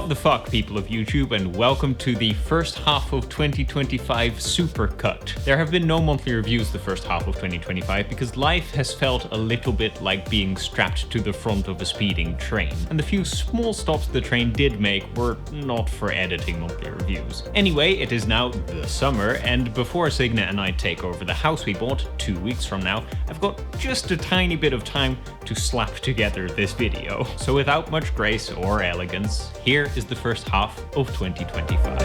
What the fuck, people of YouTube, and welcome to the first half of 2025 supercut. There have been no monthly reviews the first half of 2025 because life has felt a little bit like being strapped to the front of a speeding train, and the few small stops the train did make were not for editing monthly reviews. Anyway, it is now the summer, and before Signe and I take over the house we bought 2 weeks from now, I've got just a tiny bit of time to slap together this video. So without much grace or elegance, here is the first half of 2025.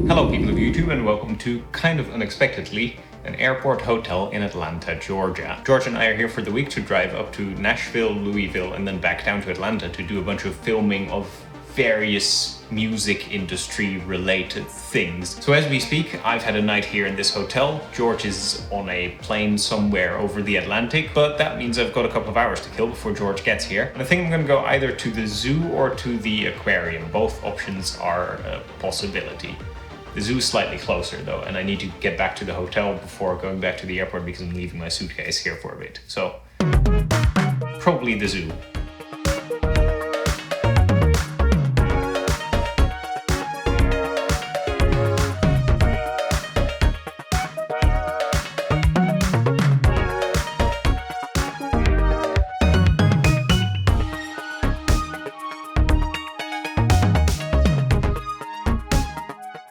Hello people of YouTube, and welcome to, kind of unexpectedly, an airport hotel in Atlanta, Georgia. George and I are here for the week to drive up to Nashville, Louisville, and then back down to Atlanta to do a bunch of filming of various music industry related things. So as we speak, I've had a night here in this hotel. George is on a plane somewhere over the Atlantic, but that means I've got a couple of hours to kill before George gets here. And I think I'm gonna go either to the zoo or to the aquarium. Both options are a possibility. The zoo is slightly closer though, and I need to get back to the hotel before going back to the airport because I'm leaving my suitcase here for a bit. So, probably the zoo.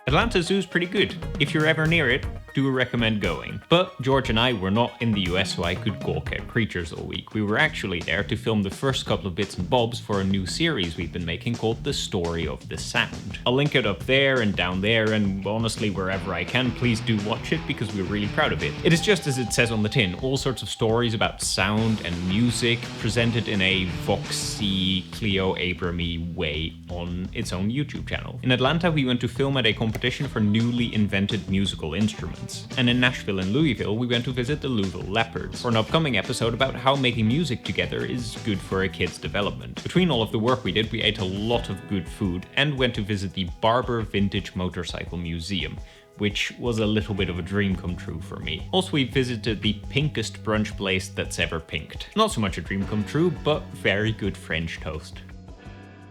Atlanta Zoo is pretty good. If you're ever near it, do recommend going. But George and I were not in the US, so I could gawk at creatures all week. We were actually there to film the first couple of bits and bobs for a new series we've been making called The Story of the Sound. I'll link it up there and down there, and honestly wherever I can, please do watch it because we're really proud of it. It is just as it says on the tin, all sorts of stories about sound and music presented in a voxy, Cleo Abramy way on its own YouTube channel. In Atlanta, we went to film at a competition for newly invented musical instruments. And in Nashville and Louisville, we went to visit the Louisville Leopards for an upcoming episode about how making music together is good for a kid's development. Between all of the work we did, we ate a lot of good food and went to visit the Barber Vintage Motorcycle Museum, which was a little bit of a dream come true for me. Also, we visited the pinkest brunch place that's ever pinked. Not so much a dream come true, but very good French toast.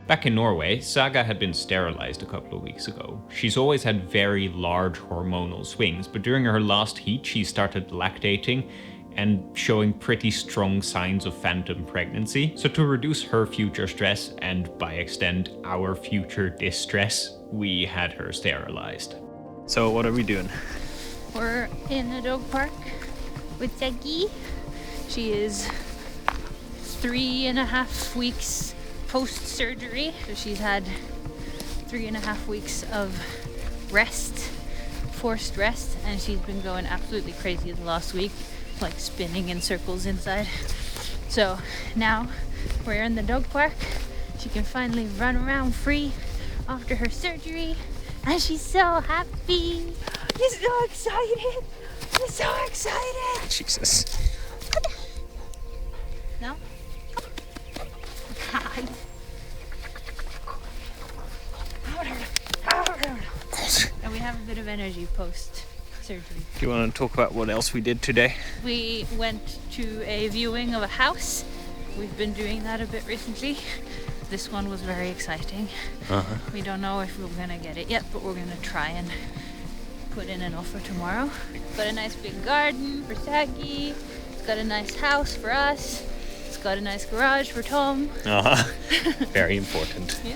Back in Norway, Saga had been sterilized a couple of weeks ago. She's always had very large hormonal swings, but during her last heat she started lactating and showing pretty strong signs of phantom pregnancy. So to reduce her future stress, and by extent our future distress, we had her sterilized. So what are we doing? We're in a dog park with Zaggy. She is 3.5 weeks post-surgery, so she's had 3.5 weeks of rest, forced rest, and she's been going absolutely crazy the last week, like spinning in circles inside. So now we're in the dog park. She can finally run around free after her surgery, and she's so happy. She's so excited. She's so excited. Jesus. No? And we have a bit of energy post-surgery. Do you want to talk about what else we did today? We went to a viewing of a house. We've been doing that a bit recently. This one was very exciting. We don't know if we're gonna get it yet, but we're gonna try and put in an offer tomorrow. Got a nice big garden for Saggy. It's got a nice house for us. It's got a nice garage for Tom. Very important. Yeah.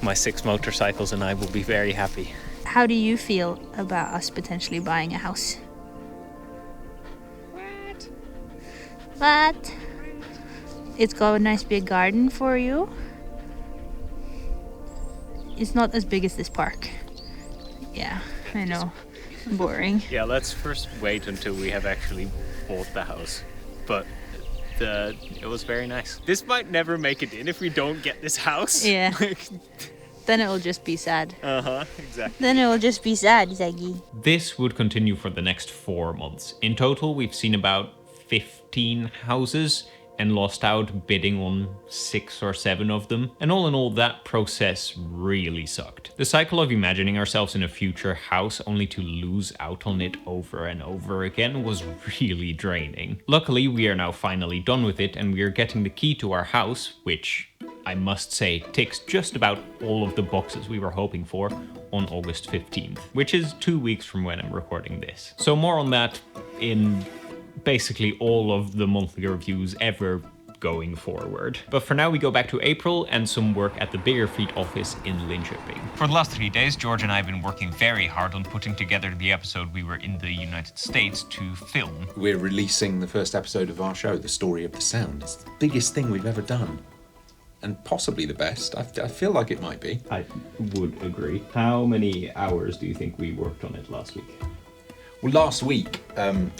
My 6 motorcycles and I will be very happy. How do you feel about us potentially buying a house? What? It's got a nice big garden for you. It's not as big as this park. Yeah, I know. Boring. Yeah, let's first wait until we have actually bought the house. But it was very nice. This might never make it in if we don't get this house. Yeah. Then it will just be sad. Exactly. Then it will just be sad, Zaggy. This would continue for the next 4 months. In total, we've seen about 15 houses and lost out bidding on 6 or 7 of them. And all in all, that process really sucked. The cycle of imagining ourselves in a future house only to lose out on it over and over again was really draining. Luckily, we are now finally done with it, and we are getting the key to our house, which I must say ticks just about all of the boxes we were hoping for, on August 15th, which is 2 weeks from when I'm recording this. So more on that in basically all of the monthly reviews ever going forward. But for now, we go back to April and some work at the Bigger Feet office in Linköping. For the last 3 days, George and I have been working very hard on putting together the episode we were in the United States to film. We're releasing the first episode of our show, The Story of the Sound. It's the biggest thing we've ever done. And possibly the best. I feel like it might be. I would agree. How many hours do you think we worked on it last week? Well, last week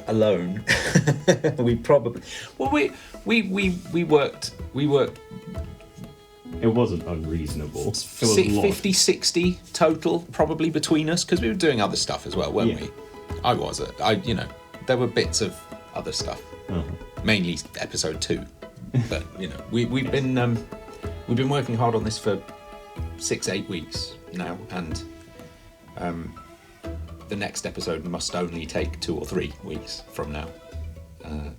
alone, we probably we worked. It wasn't unreasonable. It was 50, 60 total probably between us, because we were doing other stuff as well, weren't we? There were bits of other stuff, mainly episode 2, but we've been working hard on this for 6-8 weeks now, and the next episode must only take 2 or 3 weeks from now.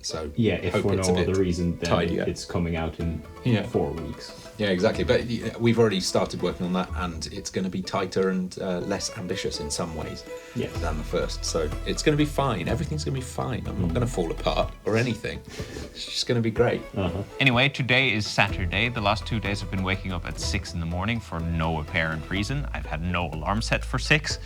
So yeah, if for no other reason, then tidier. It's coming out in 4 weeks. Yeah, exactly. But we've already started working on that, and it's going to be tighter and less ambitious in some ways than the first. So it's going to be fine. Everything's going to be fine. I'm not going to fall apart or anything. It's just going to be great. Anyway, today is Saturday. The last 2 days I've been waking up at 6 in the morning for no apparent reason. I've had no alarm set for 6.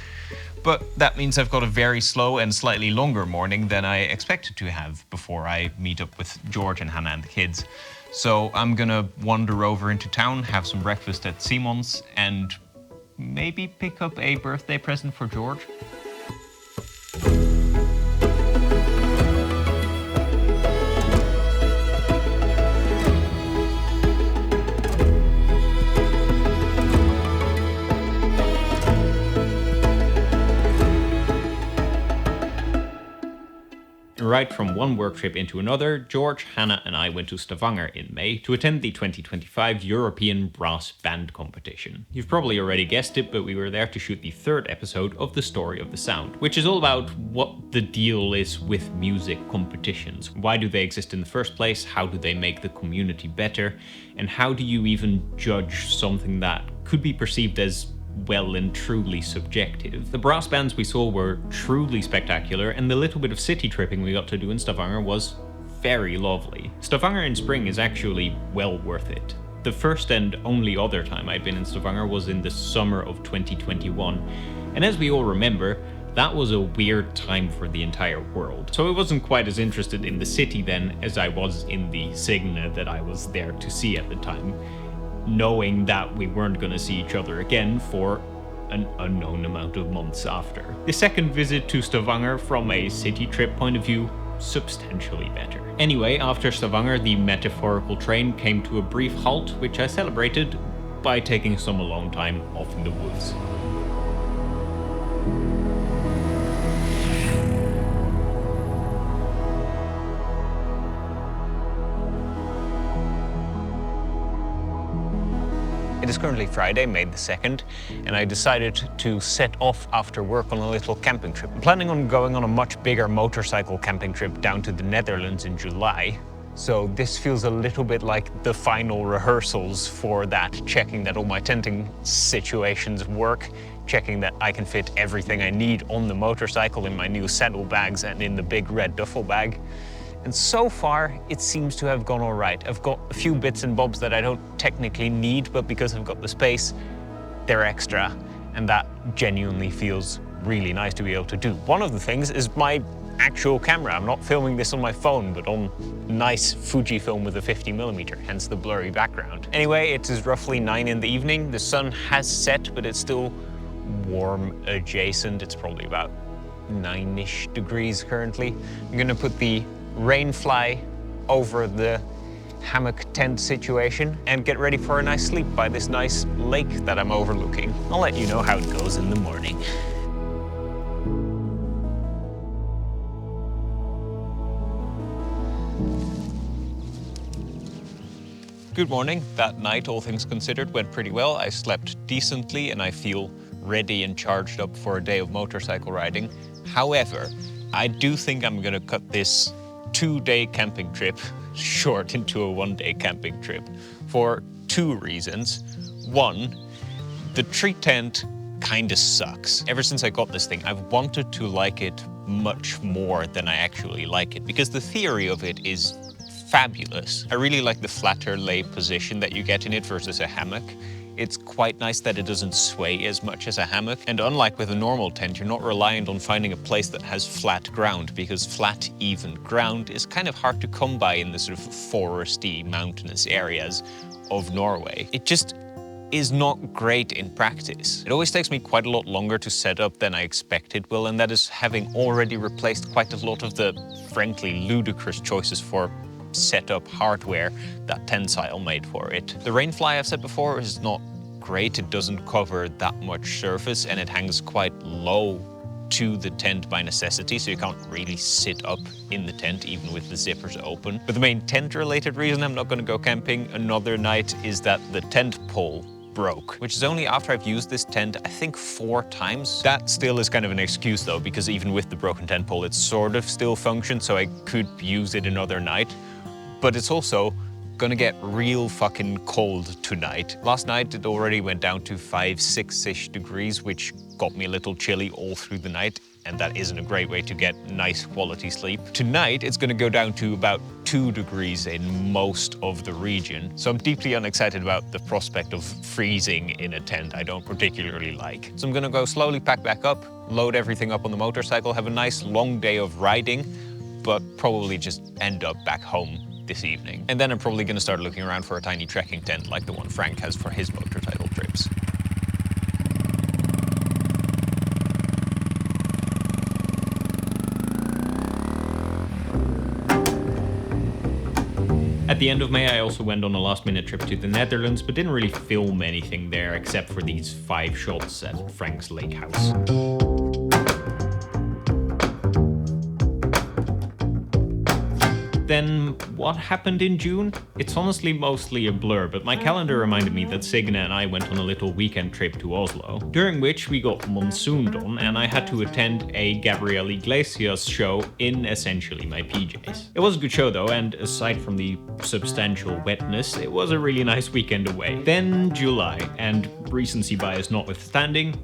But that means I've got a very slow and slightly longer morning than I expected to have before I meet up with George and Hannah and the kids. So I'm gonna wander over into town, have some breakfast at Simon's, and maybe pick up a birthday present for George. Right from one work trip into another, George, Hannah and I went to Stavanger in May to attend the 2025 European Brass Band Competition. You've probably already guessed it, but we were there to shoot the 3rd episode of The Story of the Sound, which is all about what the deal is with music competitions. Why do they exist in the first place? How do they make the community better? And how do you even judge something that could be perceived as well and truly subjective? The brass bands we saw were truly spectacular, and the little bit of city tripping we got to do in Stavanger was very lovely. Stavanger in spring is actually well worth it. The first and only other time I'd been in Stavanger was in the summer of 2021, and as we all remember, that was a weird time for the entire world. So I wasn't quite as interested in the city then as I was in the Signe that I was there to see at the time, knowing that we weren't going to see each other again for an unknown amount of months after. The second visit to Stavanger from a city trip point of view, substantially better. Anyway, after Stavanger, the metaphorical train came to a brief halt, which I celebrated by taking some alone time off in the woods. It is currently Friday, May the 2nd, and I decided to set off after work on a little camping trip. I'm planning on going on a much bigger motorcycle camping trip down to the Netherlands in July, so this feels a little bit like the final rehearsals for that, checking that all my tenting situations work, checking that I can fit everything I need on the motorcycle in my new saddlebags and in the big red duffel bag. And so far, it seems to have gone all right. I've got a few bits and bobs that I don't technically need, but because I've got the space, they're extra. And that genuinely feels really nice to be able to do. One of the things is my actual camera. I'm not filming this on my phone, but on nice Fujifilm with a 50mm, hence the blurry background. Anyway, it is roughly 9 in the evening. The sun has set, but it's still warm adjacent. It's probably about 9-ish degrees currently. I'm gonna put the rainfly over the hammock tent situation and get ready for a nice sleep by this nice lake that I'm overlooking. I'll let you know how it goes in the morning. Good morning. That night, all things considered, went pretty well. I slept decently and I feel ready and charged up for a day of motorcycle riding. However, I do think I'm gonna cut this 2-day camping trip short into a 1-day camping trip for 2 reasons. One, the tree tent kinda sucks. Ever since I got this thing, I've wanted to like it much more than I actually like it, because the theory of it is fabulous. I really like the flatter lay position that you get in it versus a hammock. It's quite nice that it doesn't sway as much as a hammock. And unlike with a normal tent, you're not reliant on finding a place that has flat ground, because flat, even ground is kind of hard to come by in the sort of foresty, mountainous areas of Norway. It just is not great in practice. It always takes me quite a lot longer to set up than I expect it will, and that is having already replaced quite a lot of the frankly ludicrous choices for setup hardware that Tensile made for it. The Rainfly, I've said before, is not great. It doesn't cover that much surface and it hangs quite low to the tent by necessity, so you can't really sit up in the tent even with the zippers open. But the main tent-related reason I'm not going to go camping another night is that the tent pole broke, which is only after I've used this tent, I think 4 times. That still is kind of an excuse though, because even with the broken tent pole, it sort of still functions, so I could use it another night. But it's also gonna get real fucking cold tonight. Last night it already went down to 5-6-ish degrees, which got me a little chilly all through the night, and that isn't a great way to get nice quality sleep. Tonight it's gonna go down to about 2 degrees in most of the region, so I'm deeply unexcited about the prospect of freezing in a tent I don't particularly like. So I'm gonna go slowly pack back up, load everything up on the motorcycle, have a nice long day of riding, but probably just end up back home this evening. And then I'm probably gonna start looking around for a tiny trekking tent like the one Frank has for his motorcycle trips. At the end of May, I also went on a last-minute trip to the Netherlands, but didn't really film anything there except for these 5 shots at Frank's lake house. Then what happened in June? It's honestly mostly a blur, but my calendar reminded me that Signe and I went on a little weekend trip to Oslo, during which we got monsooned on and I had to attend a Gabriel Iglesias show in essentially my PJs. It was a good show though, and aside from the substantial wetness, it was a really nice weekend away. Then July, and recency bias notwithstanding,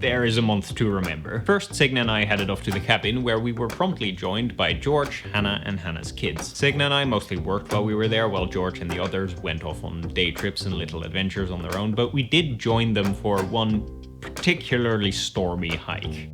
there is a month to remember. First, Signe and I headed off to the cabin, where we were promptly joined by George, Hannah, and Hannah's kids. Signe and I mostly worked while we were there, while George and the others went off on day trips and little adventures on their own, but we did join them for one particularly stormy hike.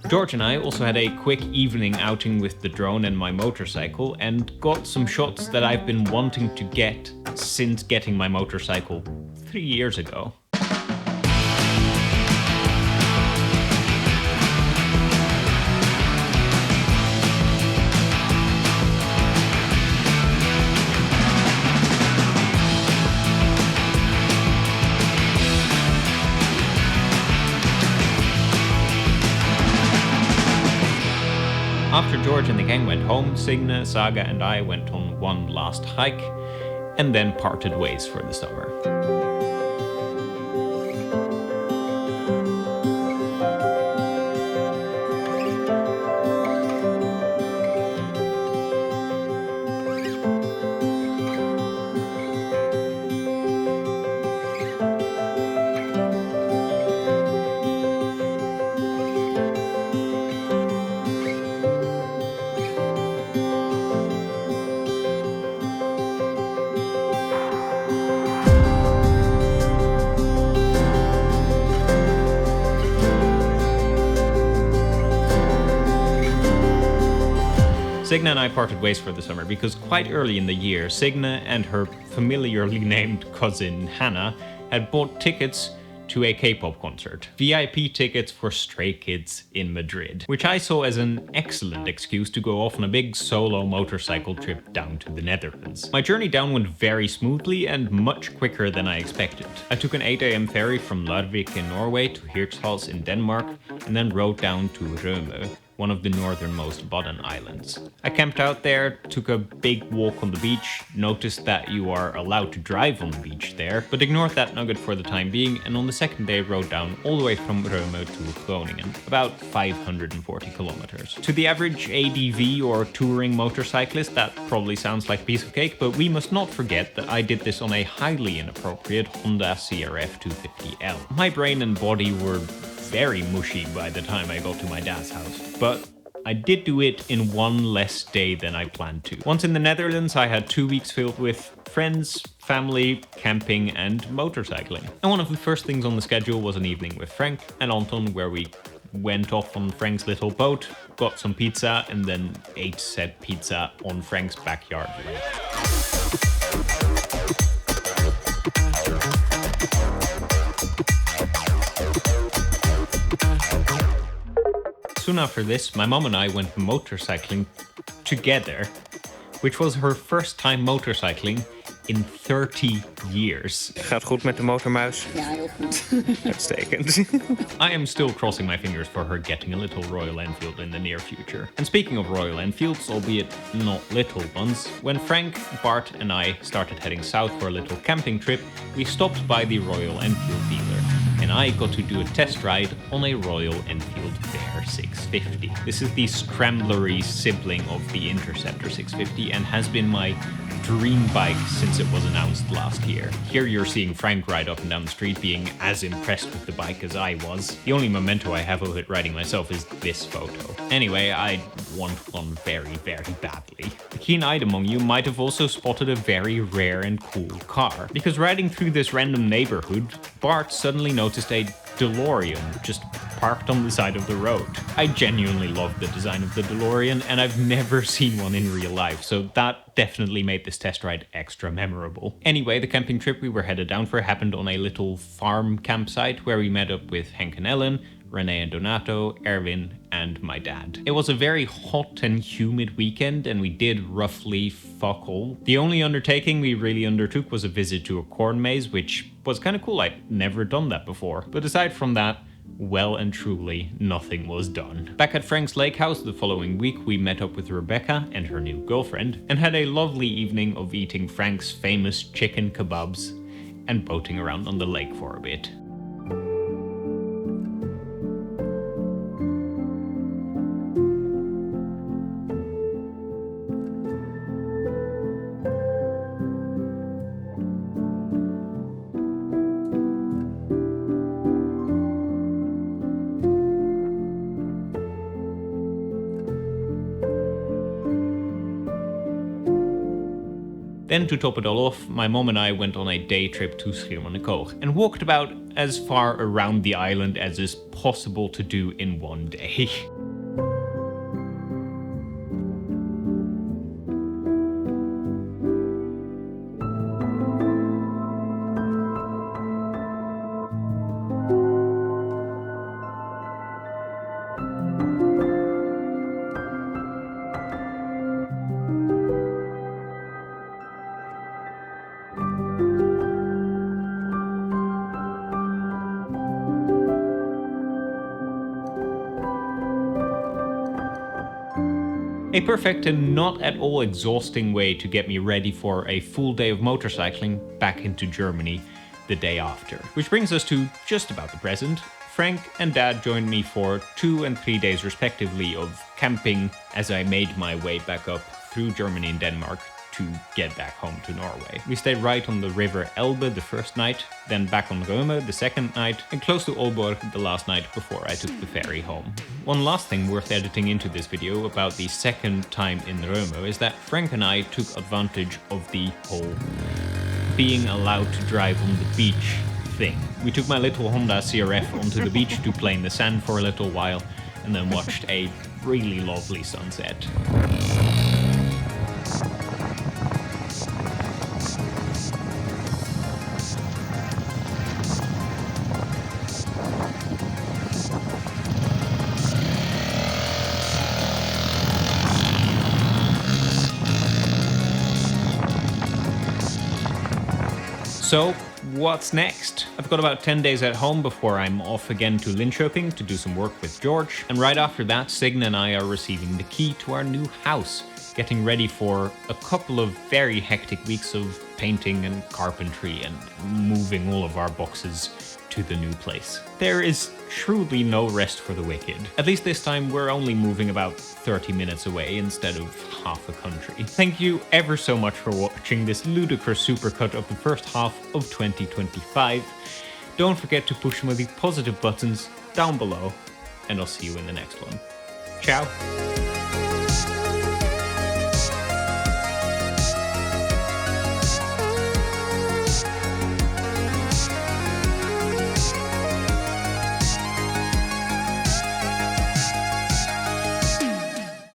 George and I also had a quick evening outing with the drone and my motorcycle, and got some shots that I've been wanting to get since getting my motorcycle 3 years ago. After George and the gang went home, Signe, Saga and I went on one last hike, and then parted ways for the summer. Signa and I parted ways for the summer because quite early in the year, Signa and her familiarly named cousin Hannah had bought tickets to a K-pop concert. VIP tickets for Stray Kids in Madrid, which I saw as an excellent excuse to go off on a big solo motorcycle trip down to the Netherlands. My journey down went very smoothly and much quicker than I expected. I took an 8 AM ferry from Larvik in Norway to Hirtshals in Denmark and then rode down to Rømø, one of the northernmost Bodden Islands. I camped out there, took a big walk on the beach, noticed that you are allowed to drive on the beach there, but ignored that nugget for the time being, and on the second day rode down all the way from Rømø to Groningen, about 540 kilometers. To the average ADV or touring motorcyclist, that probably sounds like a piece of cake, but we must not forget that I did this on a highly inappropriate Honda CRF 250L. My brain and body were very mushy by the time I got to my dad's house, but I did do it in one less day than I planned to. Once in the Netherlands, I had 2 weeks filled with friends, family, camping, and motorcycling. And one of the first things on the schedule was an evening with Frank and Anton, where we went off on Frank's little boat, got some pizza, and then ate said pizza on Frank's backyard lake. Soon after this, my mom and I went motorcycling together, which was her first time motorcycling in 30 years. Gaat goed met de motormuis? Ja, heel goed. Uitstekend. I am still crossing my fingers for her getting a little Royal Enfield in the near future. And speaking of Royal Enfields, albeit not little ones, when Frank, Bart and I started heading south for a little camping trip, we stopped by the Royal Enfield dealer, and I got to do a test ride on a Royal Enfield Bear 650. This is the scramblery sibling of the Interceptor 650 and has been my dream bike since it was announced last year. Here you're seeing Frank ride up and down the street being as impressed with the bike as I was. The only memento I have of it riding myself is this photo. Anyway, I want one very, very badly. The keen-eyed among you might have also spotted a very rare and cool car, because riding through this random neighborhood, Bart suddenly noticed a DeLorean just parked on the side of the road. I genuinely love the design of the DeLorean, and I've never seen one in real life, so that definitely made this test ride extra memorable. Anyway, the camping trip we were headed down for happened on a little farm campsite where we met up with Henk and Ellen, Renee and Donato, Erwin, and my dad. It was a very hot and humid weekend, and we did roughly fuck all. The only undertaking we really undertook was a visit to a corn maze, which was kind of cool. I'd never done that before. But aside from that, well and truly, nothing was done. Back at Frank's lake house the following week, we met up with Rebecca and her new girlfriend, and had a lovely evening of eating Frank's famous chicken kebabs and boating around on the lake for a bit. Then to top it all off, my mom and I went on a day trip to Schiermonnikoog and walked about as far around the island as is possible to do in one day. A perfect and not at all exhausting way to get me ready for a full day of motorcycling back into Germany the day after. Which brings us to just about the present. Frank and Dad joined me for 2 and 3 days respectively of camping as I made my way back up through Germany and Denmark to get back home to Norway. We stayed right on the river Elbe the first night, then back on Rømø the second night, and close to Aalborg the last night before I took the ferry home. One last thing worth editing into this video about the second time in Rømø is that Frank and I took advantage of the whole being allowed to drive on the beach thing. We took my little Honda CRF onto the beach to play in the sand for a little while, and then watched a really lovely sunset. So, what's next? I've got about 10 days at home before I'm off again to Linköping to do some work with George. And right after that, Signe and I are receiving the key to our new house, getting ready for a couple of very hectic weeks of painting and carpentry and moving all of our boxes to the new place. There is truly no rest for the wicked. At least this time we're only moving about 30 minutes away instead of half a country. Thank you ever so much for watching this ludicrous supercut of the first half of 2025. Don't forget to push some of the positive buttons down below, and I'll see you in the next one. Ciao!